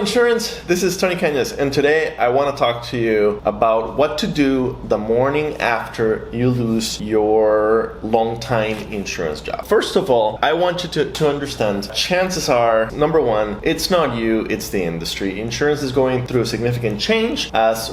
insurance, this is Tony Cañas, and today I want to talk to you about what to do the morning after you lose your long-time insurance job. First of all, I want you to understand, chances are, number one, it's not you, it's the industry. Insurance is going through a significant change as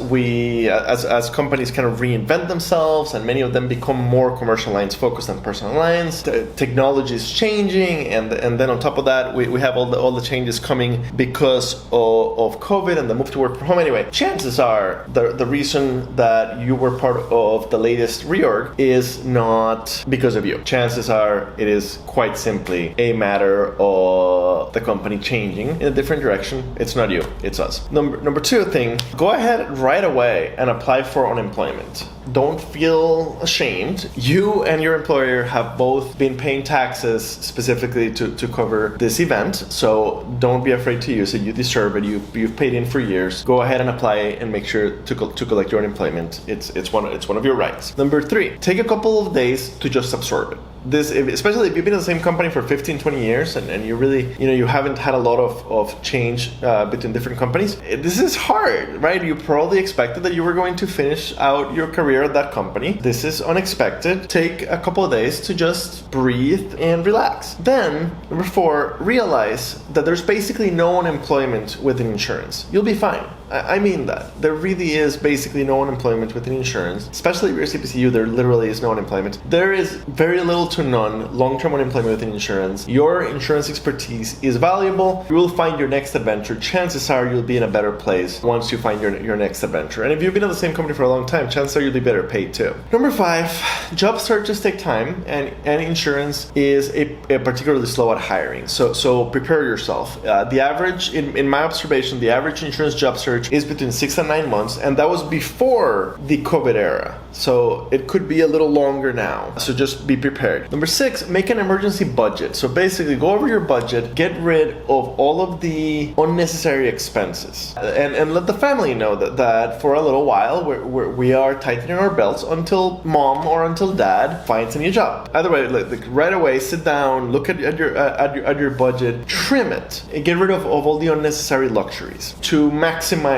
companies kind of reinvent themselves, and many of them become more commercial lines focused than personal lines. Technology is changing, and then on top of that, we have all the changes coming because of COVID and the move to work from home. Anyway, chances are the reason that you were part of the latest reorg is not because of you. Chances are it is quite simply a matter of the company changing in a different direction. It's not you, it's us. Number two thing, go ahead right away and apply for unemployment. Don't feel ashamed. You and your employer have both been paying taxes specifically to cover this event, so don't be afraid to use it. You deserve it. You've paid in for years. Go ahead and apply and make sure to collect your unemployment. It's one of your rights. Number three, take a couple of days to just absorb it. Especially if you've been in the same company for 15, 20 years and you really, you haven't had a lot of change between different companies. This is hard, right? You probably expected that you were going to finish out your career at that company. This is unexpected. Take a couple of days to just breathe and relax. Then, number four, realize that there's basically no unemployment within insurance. You'll be fine. I mean that. There really is basically no unemployment within insurance, especially if you're a CPCU, there literally is no unemployment. There is very little to none long-term unemployment within insurance. Your insurance expertise is valuable. You will find your next adventure. Chances are you'll be in a better place once you find your next adventure. And if you've been at the same company for a long time, chances are you'll be better paid too. Number five, job searches take time, and insurance is a particularly slow at hiring. So prepare yourself. The average, in my observation, the average insurance job search is between 6 and 9 months, and that was before the COVID era. So it could be a little longer now. So just be prepared. Number six, make an emergency budget. So basically go over your budget, get rid of all of the unnecessary expenses, and let the family know that for a little while we are tightening our belts until mom or until dad finds a new job. Either way, like right away, sit down, look at your budget, trim it, and get rid of all the unnecessary luxuries to maximize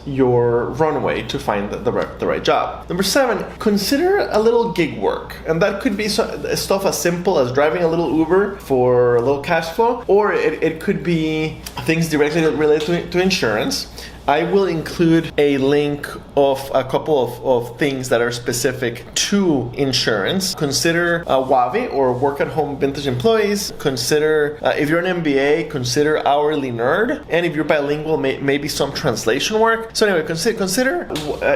your runway to find the right job. Number seven, consider a little gig work, and that could be stuff as simple as driving a little Uber for a little cash flow, or it could be things directly related to insurance. I will include a link of a couple of things that are specific to insurance. Consider WAVI, or work at home vintage employees. Consider, if you're an MBA, consider hourly nerd. And if you're bilingual, maybe some translation work. So anyway, consider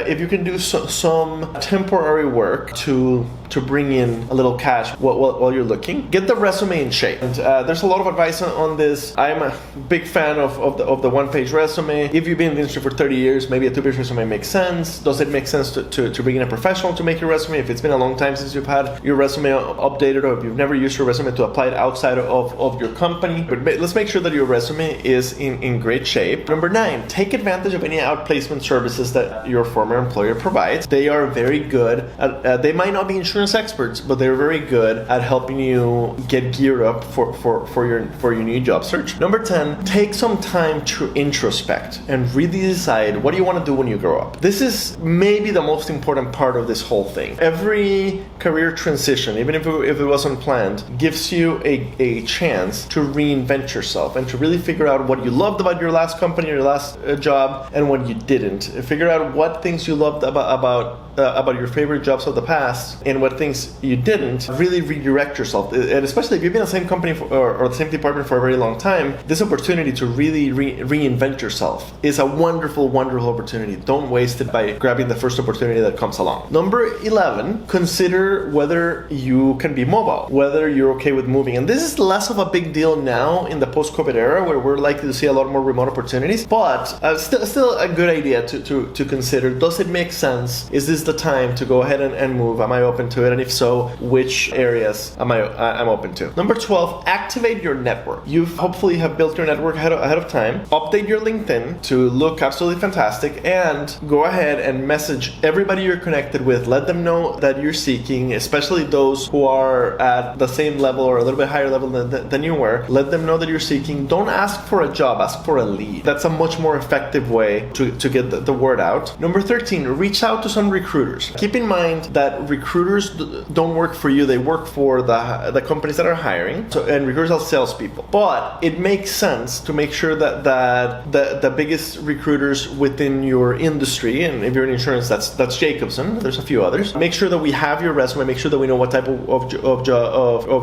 if you can do some temporary work to bring in a little cash while you're looking. Get the resume in shape. And there's a lot of advice on this. I'm a big fan of the one-page resume. If you've been in the industry for 30 years, maybe a two-page resume makes sense. Does it make sense to bring in a professional to make your resume? If it's been a long time since you've had your resume updated, or if you've never used your resume to apply it outside of your company. But let's make sure that your resume is in great shape. Number nine, take advantage of any outplacement services that your former employer provides. They are very good at, they might not be insurance experts, but they're very good at helping you get geared up for your new job search. Number 10, take some time to introspect and really decide what do you want to do when you grow up. This is maybe the most important part of this whole thing. Every career transition, even if it was unplanned, gives you a chance to reinvent yourself and to really figure out what you loved about your last company, your last job, and what you didn't. Figure out what things you loved about your favorite jobs of the past and what things you didn't. Really redirect yourself, and especially if you've been in the same company or the same department for a very long time, this opportunity to really reinvent yourself is a wonderful opportunity. Don't waste it by grabbing the first opportunity that comes along. Number 11, consider whether you can be mobile, whether you're okay with moving. And this is less of a big deal now in the post-COVID era, where we're likely to see a lot more remote opportunities, but still a good idea to consider. Does it make sense? Is this the time to go ahead and move? Am I open to it? And if so, which areas I'm open to? Number 12, activate your network. You hopefully have built your network ahead of time. Update your LinkedIn to look look absolutely fantastic, and go ahead and message everybody you're connected with. Let them know that you're seeking, especially those who are at the same level or a little bit higher level than you were. Let them know that you're seeking. Don't ask for a job, ask for a lead. That's a much more effective way to get the word out. Number 13, reach out to some recruiters. Keep in mind that recruiters don't work for you, they work for the companies that are hiring. So, and recruiters are salespeople. But it makes sense to make sure that the biggest recruiters within your industry, and if you're in insurance, that's Jacobson, there's a few others. Make sure that we have your resume, make sure that we know what type of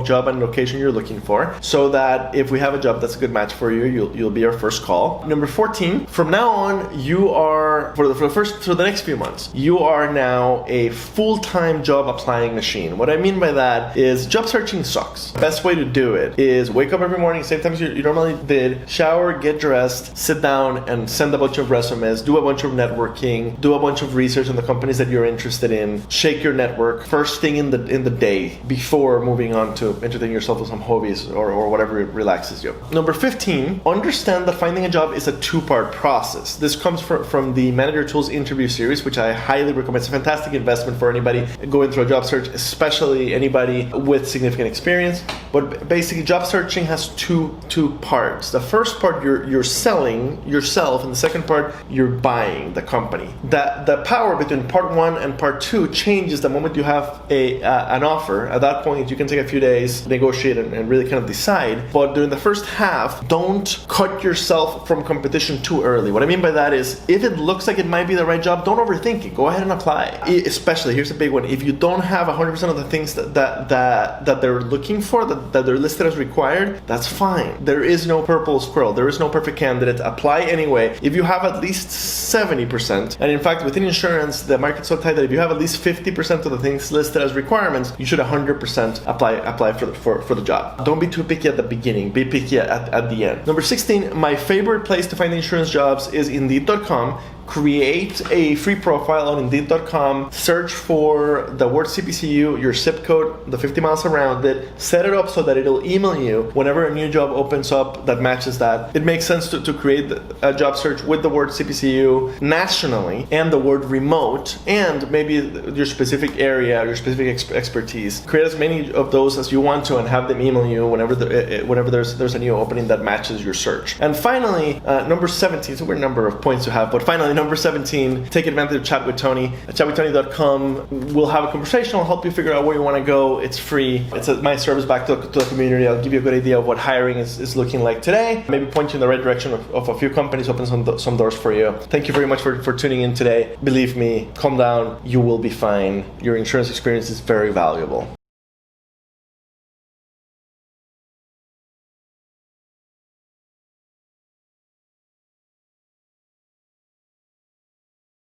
job and location you're looking for, so that if we have a job that's a good match for you, you'll be our first call. Number 14, from now on, you are, for the next few months, you are now a full-time job applying machine. What I mean by that is job searching sucks. The best way to do it is wake up every morning, same time you normally did, shower, get dressed, sit down and send a bunch of resumes, do a bunch of networking, do a bunch of research on the companies that you're interested in, shake your network first thing in the day before moving on to entertain yourself with some hobbies or whatever relaxes you. Number 15, understand that finding a job is a two-part process. This comes from the Manager Tools interview series, which I highly recommend. It's a fantastic investment for anybody going through a job search, especially anybody with significant experience. But basically, job searching has two parts. The first part, you're selling yourself, and the second part, you're buying the company. The power between part 1 and part 2 changes the moment you have an offer. At that point, you can take a few days, negotiate, and really kind of decide. But during the first half, don't cut yourself from competition too early. What I mean by that is, if it looks like it might be the right job, don't overthink it. Go ahead and apply. Especially, here's a big one. If you don't have 100% of the things that they're looking for, that they're listed as required, that's fine. There is no purple squirrel. There is no perfect candidate. Apply anyway. If you have at least 70%, and in fact, within insurance, the market's so tight that if you have at least 50% of the things listed as requirements, you should 100% apply for the job. Don't be too picky at the beginning. Be picky at the end. Number 16, my favorite place to find insurance jobs is Indeed.com. Create a free profile on Indeed.com, search for the word CPCU, your zip code, the 50 miles around it, set it up so that it'll email you whenever a new job opens up that matches that. It makes sense to create a job search with the word CPCU nationally and the word remote and maybe your specific area, your specific expertise. Create as many of those as you want to and have them email you whenever there's a new opening that matches your search. And finally, number 17, so we're a number of points to have, but finally, number 17, take advantage of Chat with Tony. At chatwithtony.com, we'll have a conversation. I'll help you figure out where you want to go. It's free. It's my service back to the community. I'll give you a good idea of what hiring is looking like today. Maybe point you in the right direction of a few companies, open some doors for you. Thank you very much for tuning in today. Believe me, calm down. You will be fine. Your insurance experience is very valuable.